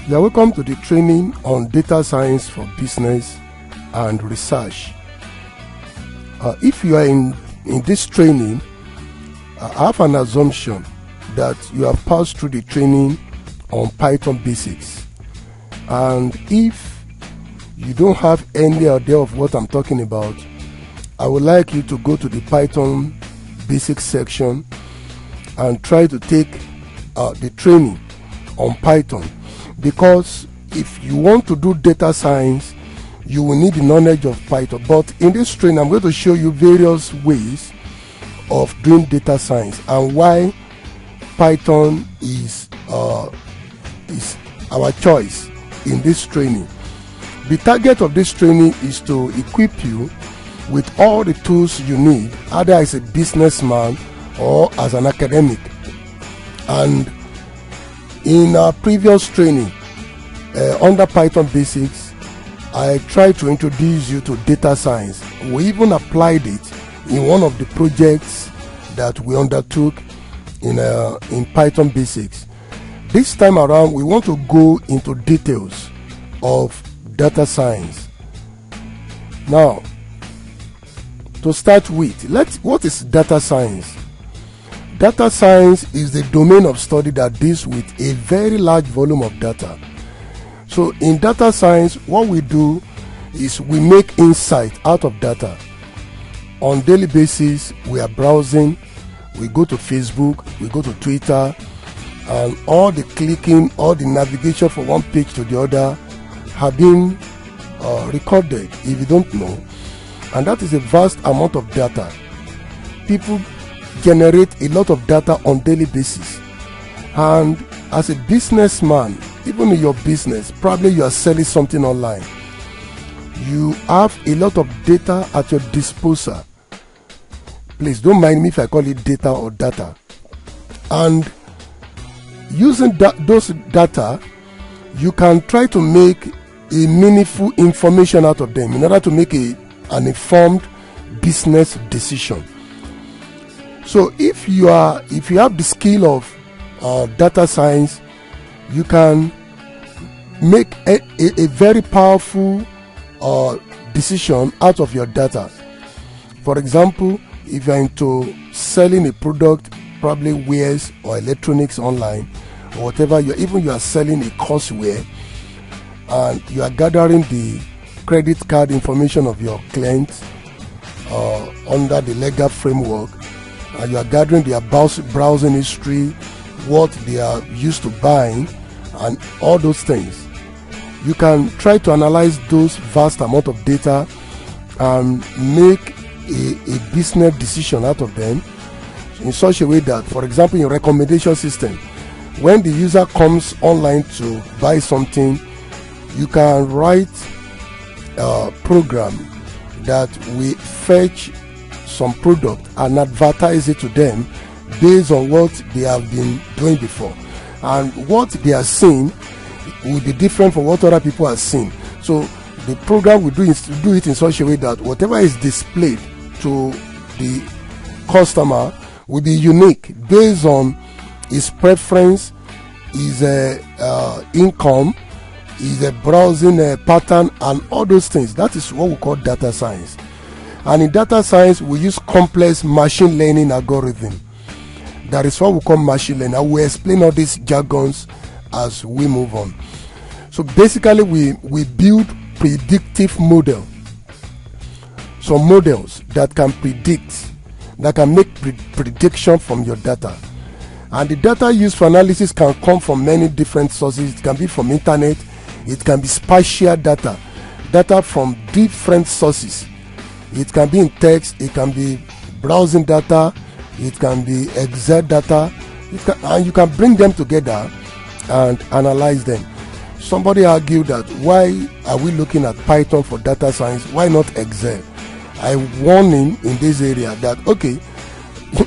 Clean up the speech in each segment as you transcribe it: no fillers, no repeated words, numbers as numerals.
You are welcome to the training on data science for business and research. If you are in this training, I have an assumption that you have passed through the training on Python basics. And if you don't have any idea of what I'm talking about, I would like you to go to the Python basics section and try to take the training on Python. Because if you want to do data science, you will need the knowledge of Python. But in this training, I'm going to show you various ways of doing data science and why Python is our choice in this training. The target of this training is to equip you with all the tools you need, either as a businessman or as an academic. And in our previous training under Python basics, I tried to introduce you to data science. We even applied it in one of the projects that we undertook in Python basics. This time around, we want to go into details of data science. Now, to start with, what is data science? Data science is the domain of study that deals with a very large volume of data. So in data science, what we do is we make insight out of data. On daily basis, we are browsing, we go to Facebook, we go to Twitter, and all the clicking, all the navigation from one page to the other have been recorded, if you don't know. And that is a vast amount of data. People generate a lot of data on daily basis. And as a businessman, even in your business, probably you are selling something online, you have a lot of data at your disposal. Please don't mind me if I call it data or data. And using those data, you can try to make a meaningful information out of them in order to make an informed business decision. So if you have the skill of data science, you can make a very powerful decision out of your data. For example, if you're into selling a product, probably wares or electronics online, or whatever, you are selling a courseware, and you are gathering the credit card information of your clients under the legal framework, and you are gathering their browsing history, what they are used to buying, and all those things. You can try to analyze those vast amount of data and make a business decision out of them in such a way that, for example, in recommendation system, when the user comes online to buy something, you can write a program that will fetch some product and advertise it to them based on what they have been doing before. And what they are seeing will be different from what other people are seeing. So the program will do it in such a way that whatever is displayed to the customer will be unique based on his preference, his income, his browsing pattern, and all those things. That is what we call data science. And in data science, we use complex machine learning algorithm. That is what we call machine learning. I will explain all these jargons as we move on. So basically, we build predictive model. So models that can predict, that can make prediction from your data. And the data used for analysis can come from many different sources. It can be from internet, it can be spatial data from different sources. It can be in text, it can be browsing data, it can be Excel data, and you can bring them together and analyze them. Somebody argued that why are we looking at Python for data science? Why not Excel? I warn him in this area that, okay,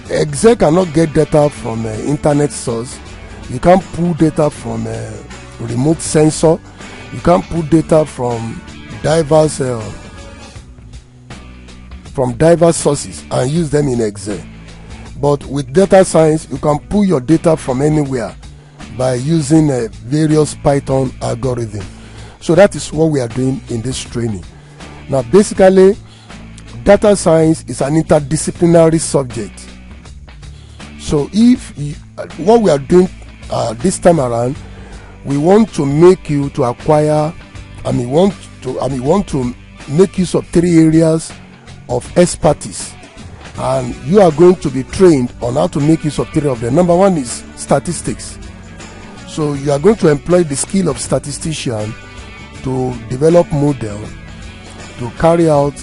Excel cannot get data from internet source. You can't pull data from a remote sensor. You can't pull data from diverse sources and use them in Excel. But with data science, you can pull your data from anywhere by using various Python algorithms. So that is what we are doing in this training. Now basically, data science is an interdisciplinary subject. So what we are doing this time around, we want to make you to acquire, we want to make use of 3 areas of expertise, and you are going to be trained on how to make use of 3 of them. Number 1 is statistics. So you are going to employ the skill of statistician to develop model, to carry out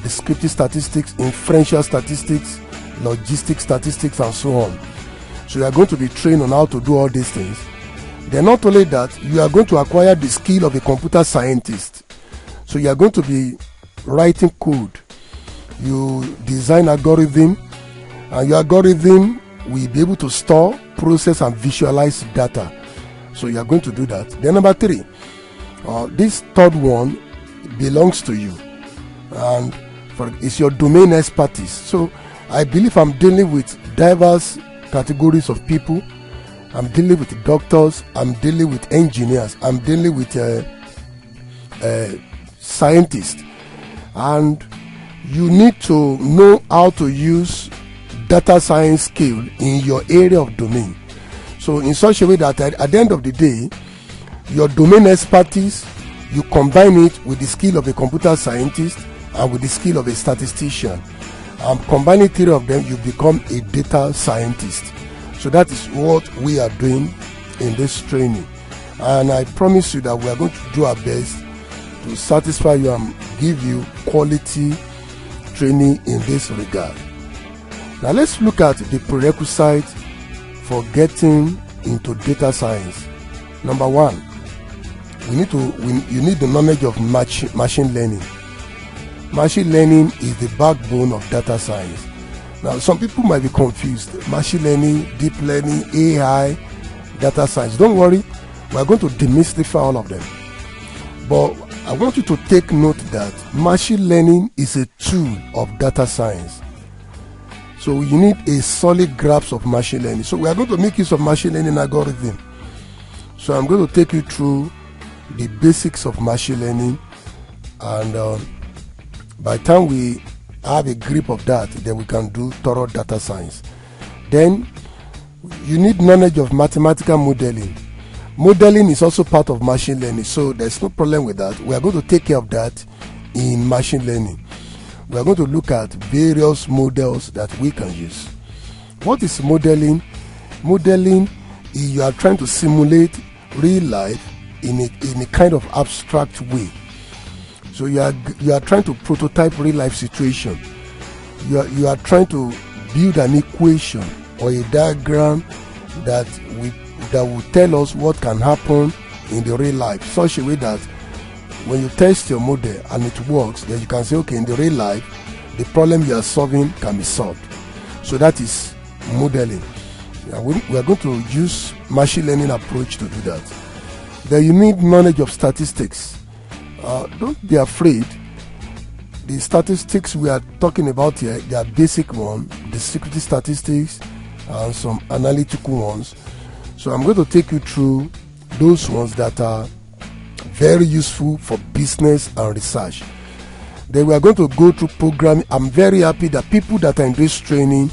descriptive statistics, inferential statistics, logistic statistics, and so on. So you are going to be trained on how to do all these things. Then not only that, you are going to acquire the skill of a computer scientist. So you are going to be writing code. You design algorithm, and your algorithm will be able to store, process, and visualize data. So you are going to do that. Then number 3, this third one belongs to you, and it's your domain expertise. So I believe I'm dealing with diverse categories of people. I'm dealing with doctors, I'm dealing with engineers, I'm dealing with scientists, and you need to know how to use data science skill in your area of domain. So in such a way that at the end of the day, your domain expertise, you combine it with the skill of a computer scientist and with the skill of a statistician. Combining 3 of them, you become a data scientist. So that is what we are doing in this training, and I promise you that we are going to do our best to satisfy you and give you quality training in this regard. Now let's look at the prerequisite for getting into data science. Number 1, you need the knowledge of machine learning. Machine learning is the backbone of data science. Now some people might be confused. Machine learning, deep learning, AI, data science. Don't worry, we are going to demystify all of them. But I want you to take note that machine learning is a tool of data science. So you need a solid grasp of machine learning. So we are going to make use of machine learning algorithm. So I'm going to take you through the basics of machine learning, and by the time we have a grip of that, then we can do thorough data science. Then you need knowledge of mathematical modeling. Modeling is also part of machine learning, so there's no problem with that. We are going to take care of that in machine learning. We are going to look at various models that we can use. What is modeling? Modeling is you are trying to simulate real life in a kind of abstract way. So you are trying to prototype real life situation. You are trying to build an equation or a diagram that will tell us what can happen in the real life, such a way that when you test your model and it works, then you can say, okay, in the real life, the problem you are solving can be solved. So that is modeling. We are going to use machine learning approach to do that. Then you need knowledge of statistics. Don't be afraid. The statistics we are talking about here, they are basic ones, descriptive statistics, and some analytical ones. So I'm going to take you through those ones that are very useful for business and research. Then we are going to go through programming. I'm very happy that people that are in this training,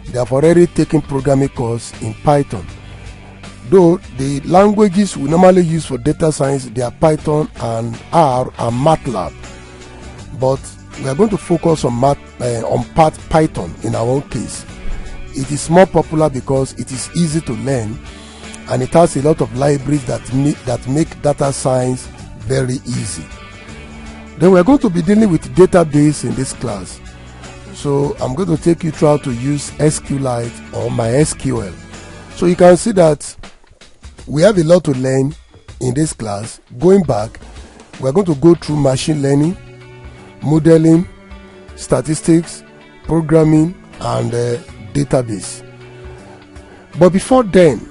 they have already taken programming course in Python. Though the languages we normally use for data science, they are Python and R and MATLAB. But we are going to focus on Python in our own case. It is more popular because it is easy to learn, and it has a lot of libraries that make data science very easy. Then we are going to be dealing with database in this class. So I'm going to take you through how to use SQLite or MySQL. So you can see that we have a lot to learn in this class. Going back, we are going to go through machine learning, modeling, statistics, programming, and database. But before then,